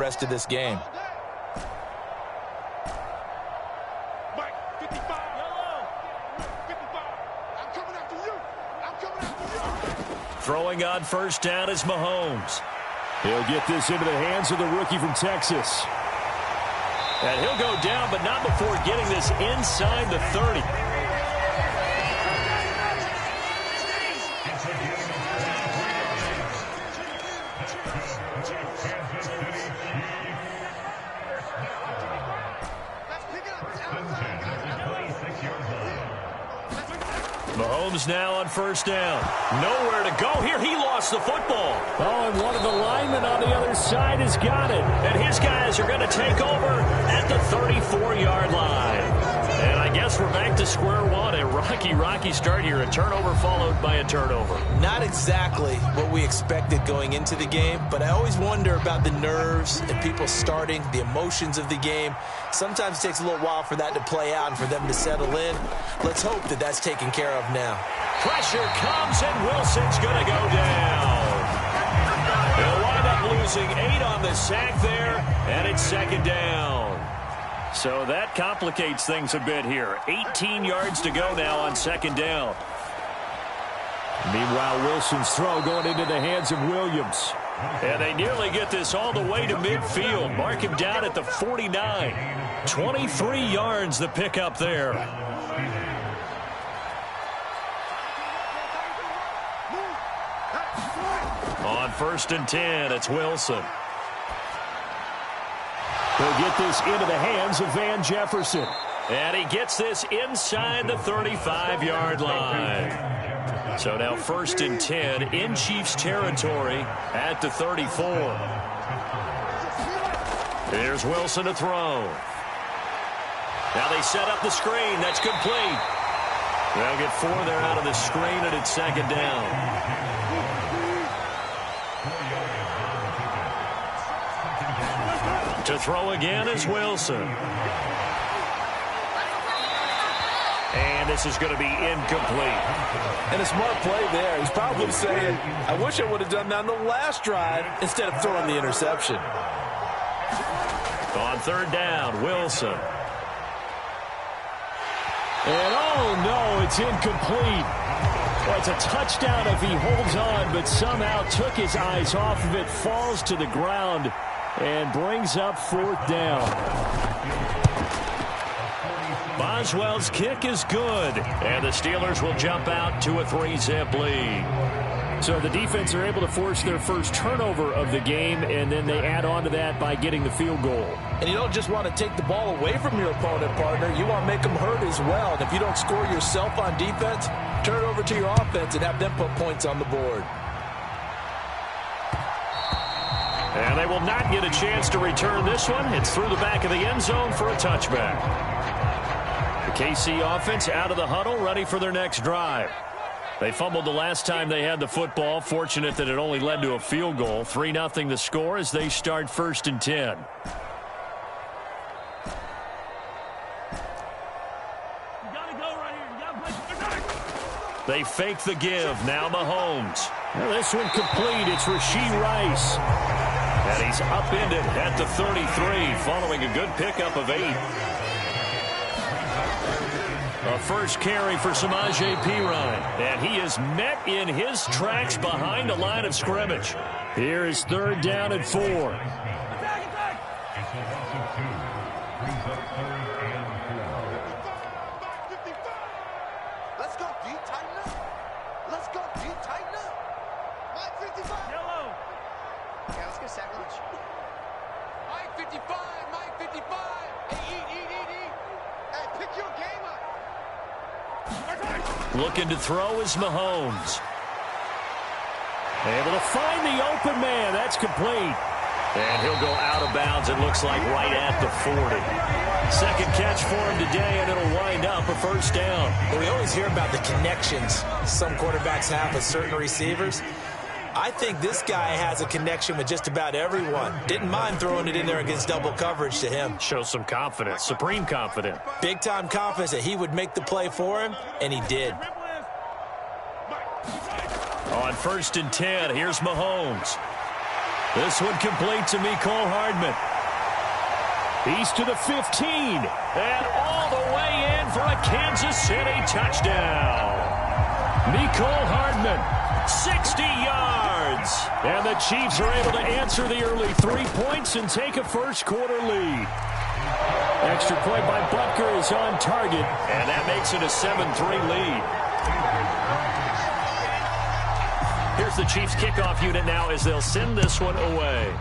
rest of this game. Throwing on first down is Mahomes. He'll get this into the hands of the rookie from Texas. And he'll go down, but not before getting this inside the 30. Mahomes now on first down. Nowhere to go here. He lost the football. Oh, and one of the linemen on the other side has got it. And his guys are going to take over at the 34-yard line. And I guess we're back to square one. A rocky start here. A turnover followed by a turnover. Not exactly what we expected going into the game, but I always wonder about the nerves and people starting, the emotions of the game. Sometimes it takes a little while for that to play out and for them to settle in. Let's hope that that's taken care of now. Pressure comes, and Wilson's going to go down. They'll wind up losing 8 on the sack there, and it's second down. So that complicates things a bit here. 18 yards to go now on second down. Meanwhile, Wilson's throw going into the hands of Williams. And they nearly get this all the way to midfield. Mark him down at the 49. 23 yards the pickup there. On first and 10, it's Wilson. He'll get this into the hands of Van Jefferson. And he gets this inside the 35-yard line. So now first and 10 in Chiefs territory at the 34. Here's Wilson to throw. Now they set up the screen. That's complete. They'll get 4 there out of the screen, and it's second down. To throw again is Wilson. And this is going to be incomplete. And a smart play there. He's probably saying, I wish I would have done that on the last drive instead of throwing the interception. On third down, Wilson. And oh no, it's incomplete. Well, it's a touchdown if he holds on, but somehow took his eyes off of it, falls to the ground, and brings up fourth down. Boswell's kick is good, and the Steelers will jump out to a 3-zip lead. So the defense are able to force their first turnover of the game, and then they add on to that by getting the field goal. And you don't just want to take the ball away from your opponent, partner. You want to make them hurt as well. And if you don't score yourself on defense, turn it over to your offense and have them put points on the board. And they will not get a chance to return this one. It's through the back of the end zone for a touchback. The KC offense out of the huddle, ready for their next drive. They fumbled the last time they had the football. Fortunate that it only led to a field goal. 3-0 the score as they start first and 10. They fake the give. Now Mahomes. Well, this one complete. It's Rashee Rice. And he's upended at the 33 following a good pickup of 8. A first carry for Samaje Perine. And he is met in his tracks behind the line of scrimmage. Here is third down and 4. Let's go deep, tighten up. Let's go deep, tighten up. Mike 55. Yellow. Okay, let's get sack lunch. Mike 55, Mike 55. Hey, eat. Hey, pick your game up. Looking to throw is Mahomes. Able to find the open man. That's complete. And he'll go out of bounds, it looks like, right at the 40. Second catch for him today, and it'll wind up a first down. Well, we always hear about the connections some quarterbacks have with certain receivers. I think this guy has a connection with just about everyone. Didn't mind throwing it in there against double coverage to him. Shows some confidence, supreme confidence. Big-time confidence that he would make the play for him, and he did. On first and 10, here's Mahomes. This one complete to Mecole Hardman. He's to the 15. And all the way in for a Kansas City touchdown. Mecole Hardman, 60 yards. And the Chiefs are able to answer the early 3 points and take a first-quarter lead. Extra point by Butker is on target, and that makes it a 7-3 lead. Here's the Chiefs kickoff unit now as they'll send this one away.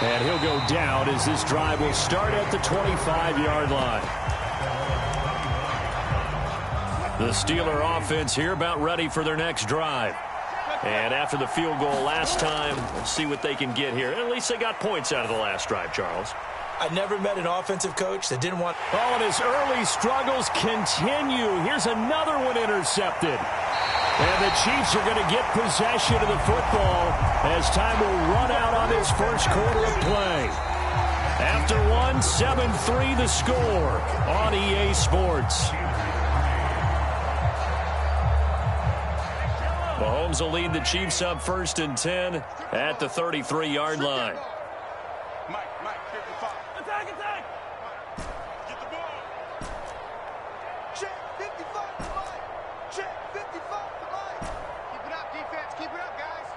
And he'll go down as this drive will start at the 25-yard line. The Steeler offense here about ready for their next drive. And after the field goal last time, we'll see what they can get here. At least they got points out of the last drive, Charles. I never met an offensive coach that didn't want... Oh, and his early struggles continue. Here's another one intercepted. And the Chiefs are going to get possession of the football as time will run out on this first quarter of play. After one, 7-3 the score on EA Sports. Mahomes will lead the Chiefs up 1st and 10 at the 33-yard line. Mike, 55. Attack! Get the ball. Check 55 to Mike. Check 55 to Mike. Keep it up, defense. Keep it up, guys.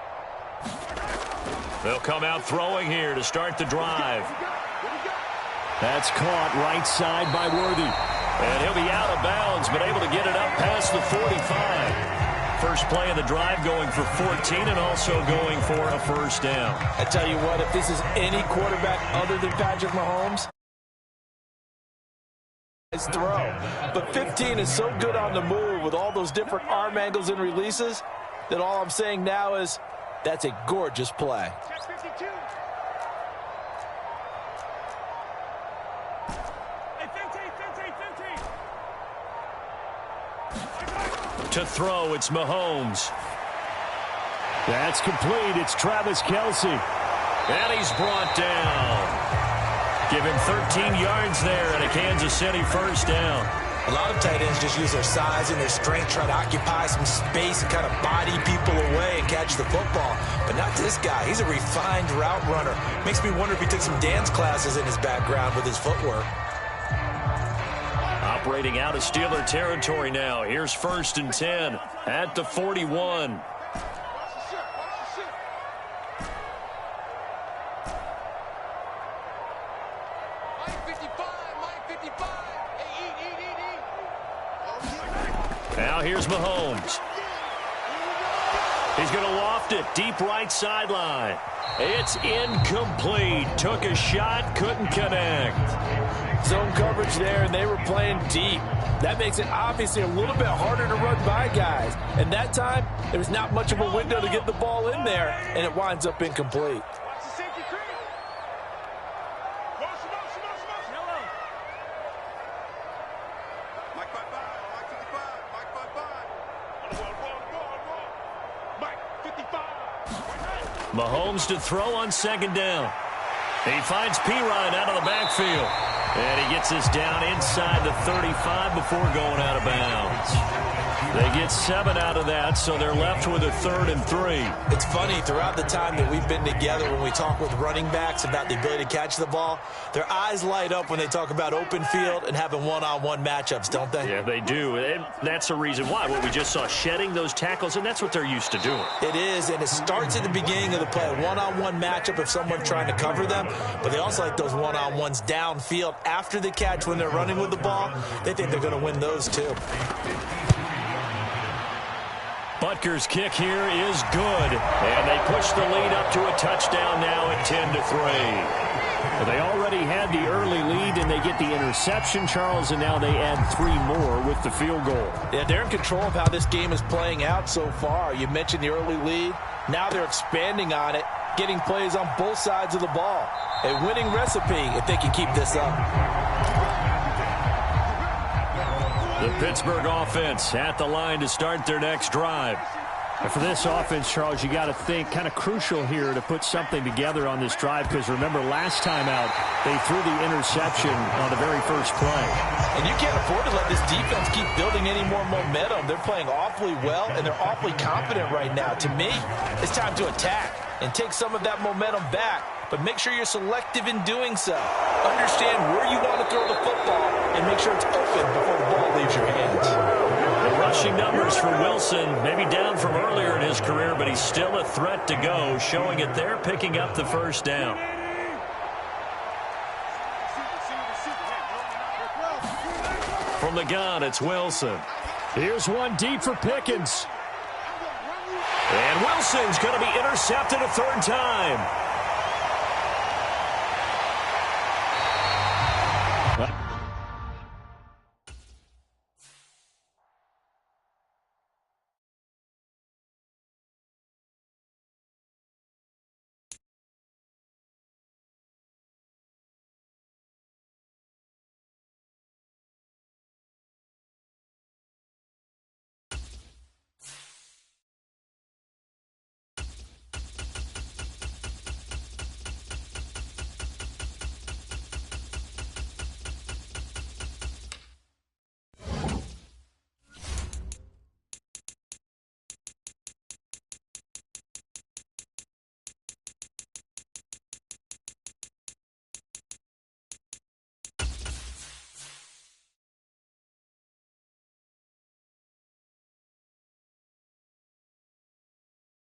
They'll come out throwing here to start the drive. That's caught right side by Worthy. And he'll be out of bounds, but able to get it up past the 45. First play of the drive going for 14 and also going for a first down. I tell you what, if this is any quarterback other than Patrick Mahomes, his throw. But 15 is so good on the move with all those different arm angles and releases that all I'm saying now is that's a gorgeous play. To throw, it's Mahomes. That's complete. It's Travis Kelce. And he's brought down. Give him 13 yards there and a Kansas City first down. A lot of tight ends just use their size and their strength, try to occupy some space and kind of body people away and catch the football. But not this guy. He's a refined route runner. Makes me wonder if he took some dance classes in his background with his footwork. Operating out of Steeler territory now. Here's 1st and 10 at the 41. Now here's Mahomes. He's going to loft it deep right sideline. It's incomplete. Took a shot, couldn't connect. Zone coverage there, and they were playing deep. That makes it obviously a little bit harder to run by guys. And that time, there was not much of a window to get the ball in there, and it winds up incomplete. Mahomes to throw on 2nd down. He finds Pirine out of the backfield. And he gets this down inside the 35 before going out of bounds. They get 7 out of that, so they're left with a 3rd and 3. It's funny, throughout the time that we've been together, when we talk with running backs about the ability to catch the ball, their eyes light up when they talk about open field and having one-on-one matchups, don't they? Yeah, they do. And that's the reason why. What we just saw, shedding those tackles, and that's what they're used to doing. It is, and it starts at the beginning of the play. A one-on-one matchup if someone's trying to cover them, but they also like those one-on-ones downfield after the catch when they're running with the ball. They think they're going to win those too. Butker's kick here is good, and they push the lead up to a touchdown now at 10-3. Well, they already had the early lead, and they get the interception, Charles, and now they add 3 more with the field goal. Yeah, they're in control of how this game is playing out so far. You mentioned the early lead. Now they're expanding on it, getting plays on both sides of the ball. A winning recipe if they can keep this up. The Pittsburgh offense at the line to start their next drive. And for this offense, Charles, you got to think kind of crucial here to put something together on this drive, because remember last time out they threw the interception on the very first play. And you can't afford to let this defense keep building any more momentum. They're playing awfully well, and they're awfully confident right now. To me, it's time to attack and take some of that momentum back, but make sure you're selective in doing so. Understand where you want to throw the football and make sure it's open before the ball leaves your hands. The rushing numbers for Wilson, maybe down from earlier in his career, but he's still a threat to go, showing it there, picking up the first down. From the gun, it's Wilson. Here's one deep for Pickens. And Wilson's going to be intercepted a third time.